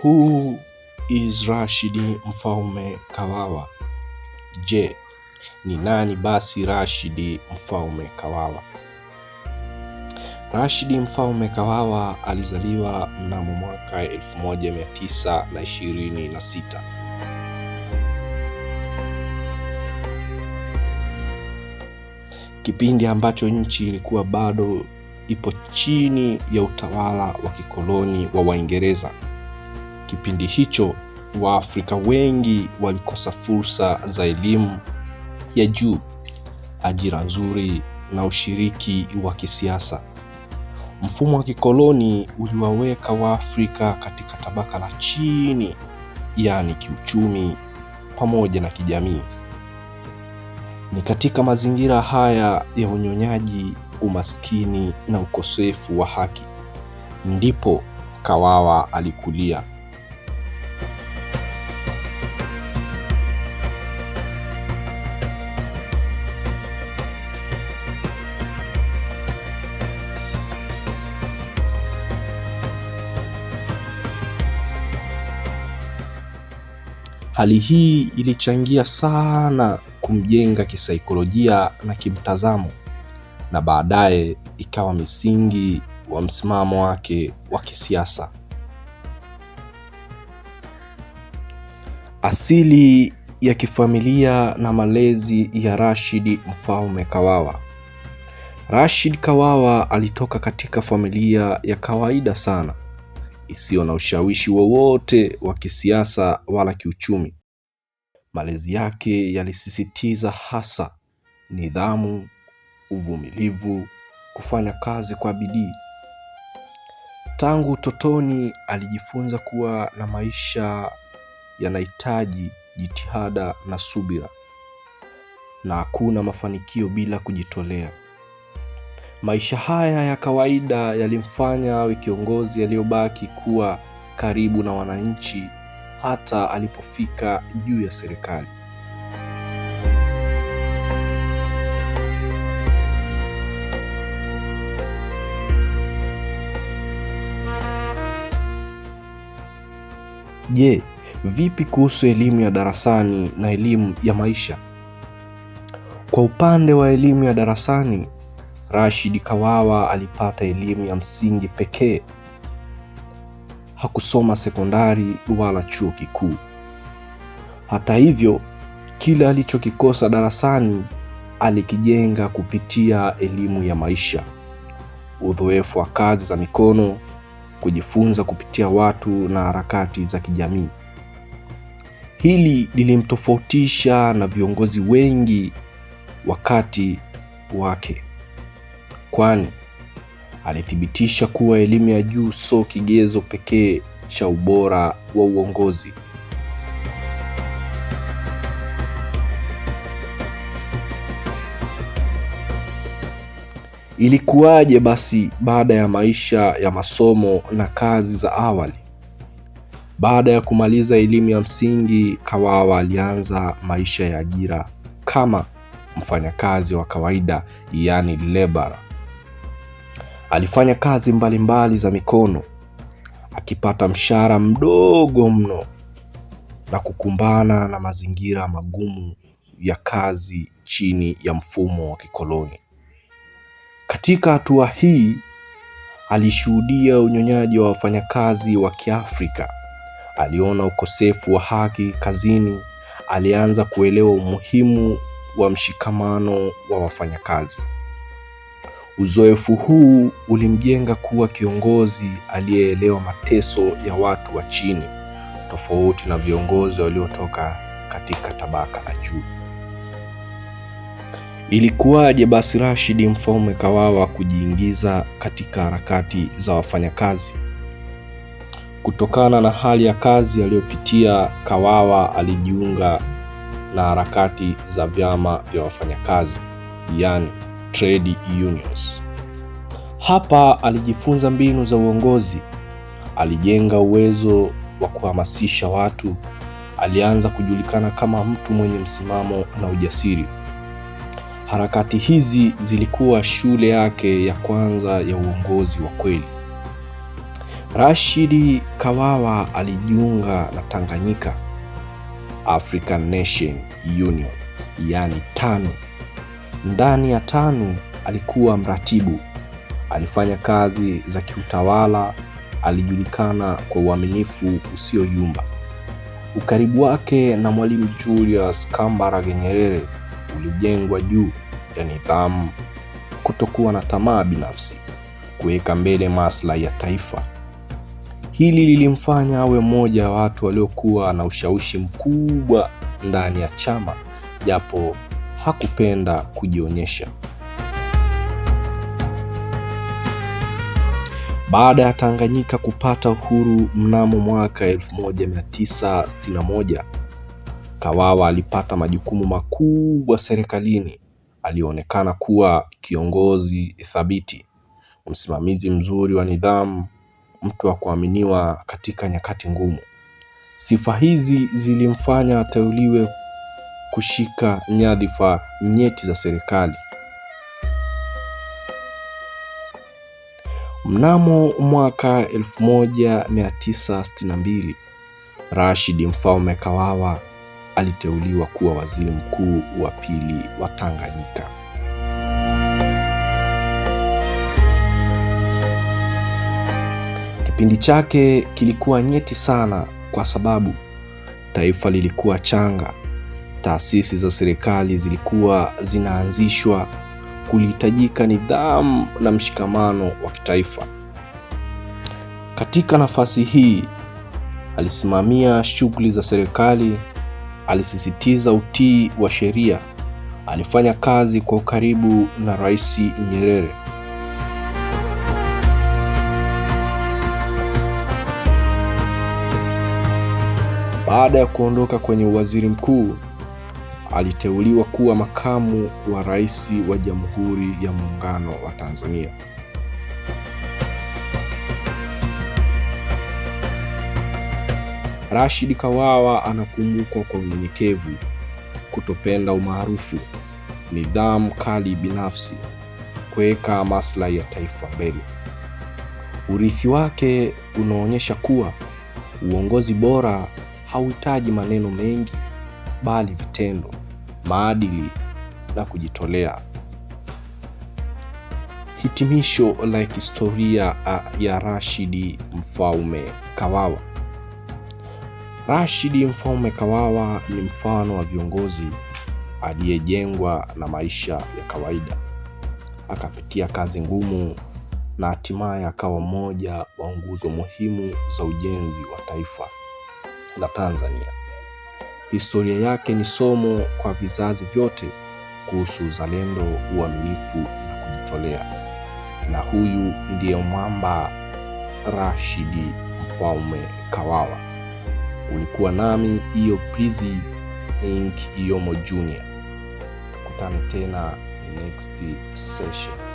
Who is Rashid Mfaume Kawawa? Je, ni nani basi Rashid Mfaume Kawawa? Rashid Mfaume Kawawa alizaliwa mnamo mwaka 1926. Kipindi ambacho nchi ilikuwa bado ipo chini ya utawala wa kikoloni wa Waingereza. Kipindi hicho Waafrika wengi walikosa fursa za elimu ya juu, ajira nzuri na ushiriki wa kisiasa. Mfumo wa kikoloni uliwaweka Waafrika katika tabaka la chini, yani kiuchumi pamoja na kijamii. Ni katika mazingira haya ya unyonyaji, umaskini na ukosefu wa haki ndipo Kawawa alikulia. Hali hii ilichangia sana kumjenga kisaikolojia na kimtazamo, na baadaye ikawa misingi wa msimamo wake wa kisiasa. Asili ya kifamilia na malezi ya Rashid Mfaume Kawawa. Rashid Kawawa alitoka katika familia ya kawaida sana, isiyo na ushawishi wowote wa kisiasa wala kiuchumi. Malezi yake yalisisitiza hasa nidhamu, uvumilivu, kufanya kazi kwa bidii. Tangu utotoni alijifunza kuwa na maisha yanahitaji jitihada na subira, na hakuna mafanikio bila kujitolea. Maisha haya ya kawaida yalimfanya awe kiongozi aliyobaki kuwa karibu na wananchi hata alipofika juu ya serikali. Je, vipi kuhusu elimu ya darasani na elimu ya maisha? Kwa upande wa elimu ya darasani, Rashid Kawawa alipata elimu ya msingi pekee. Hakusoma sekondari wala chuo kikuu. Hata hivyo, kile alichokikosa darasani alikijenga kupitia elimu ya maisha, uzoefu wa kazi za mikono, kujifunza kupitia watu na harakati za kijamii. Hili lilimtofautisha na viongozi wengi wakati wake, kwani alithibitisha kuwa elimu ya juu sio kigezo pekee cha ubora wa uongozi. Ilikuwaje basi baada ya maisha ya masomo na kazi za awali? Baada ya kumaliza elimu ya msingi, Kawawa alianza maisha ya ajira kama mfanyakazi wa kawaida, yani labor. Alifanya kazi mbalimbali za mikono, akipata mshahara mdogo mno na kukumbana na mazingira magumu ya kazi chini ya mfumo wa kikoloni. Katika hatua hii, alishuhudia unyonyaji wa wafanyakazi wa Kiafrika. Aliona ukosefu wa haki kazini. Alianza kuelewa umuhimu wa mshikamano wa wafanyakazi. Uzoefu huu ulimjenga kuwa kiongozi aliyeelewa mateso ya watu wa chini, tofauti na viongozi waliotoka katika tabaka la juu. Ilikuwaje basi Rashid Mfaume Kawawa kujiingiza katika harakati za wafanyakazi? Kutokana na hali ya kazi aliyopitia, Kawawa alijiunga na harakati za vyama vya wafanyakazi, yani trade unions. Hapa alijifunza mbinu za uongozi, alijenga uwezo wa kuhamasisha watu, alianza kujulikana kama mtu mwenye msimamo na ujasiri. Harakati hizi zilikuwa shule yake ya kwanza ya uongozi wa kweli. Rashid Kawawa alijiunga na Tanganyika African Nation Union, yani TANU. Ndani ya TANU alikuwa mratibu, alifanya kazi za kiutawala, alijulikana kwa uaminifu usioyumba. Ukaribu wake na Mwalimu Julius Kambarage Nyerere ulijengwa juu ya nidhamu, kutokuwa na tamaa binafsi, kuweka mbele maslahi ya taifa. Hili lilimfanya awe mmoja wa watu waliokuwa na ushawishi mkubwa ndani ya chama, japo hakupenda kujionyesha. Baada ya Tanganyika kupata uhuru mnamo mwaka 1961, Kawawa alipata majukumu makubwa serikalini. Alionekana kuwa kiongozi thabiti, msimamizi mzuri wa nidhamu, mtu wa kuaminiwa katika nyakati ngumu. Sifa hizi zilimfanya ateuliwe kushika nyadhifa nyeti za serikali. Mnamo mwaka 1962, Rashid Mfaume Kawawa aliteuliwa kuwa waziri mkuu wa pili wa Tanganyika. Kipindi chake kilikuwa nyeti sana kwa sababu taifa lilikuwa changa, taasisi za serikali zilikuwa zinaanzishwa, kulihitajika nidhamu na mshikamano wa kitaifa. Katika nafasi hii, alisimamia shughuli za serikali, alisisitiza utii wa sheria, alifanya kazi kwa ukaribu na Rais Nyerere. Baada ya kuondoka kwenye uwaziri mkuu, aliteuliwa kuwa makamu wa rais wa Jamhuri ya Muungano wa Tanzania. Rashid Kawawa anakumbukwa kwa unyenyekevu, kutopenda umaarufu, nidhamu kali binafsi, kuweka maslahi ya taifa mbele. Urithi wake unaonyesha kuwa uongozi bora hauhitaji maneno mengi, bali vitendo, maadili na kujitolea. Hitimisho la historia ya Rashid Mfaume Kawawa. Rashid Mfaume Kawawa ni mfano wa viongozi aliyejengwa na maisha ya kawaida, akapitia kazi ngumu na hatimaye akawa mmoja wa nguzo muhimu za ujenzi wa taifa la Tanzania. Historia yake ni somo kwa vizazi vyote kuhusu uzalendo, uaminifu na kujitolea. Na huyu ndiye mwamba Rashid Mfaume Kawawa. Ulikuwa nami Iyo Prizi Inc. Iyomo Junior. Tukutane tena next session.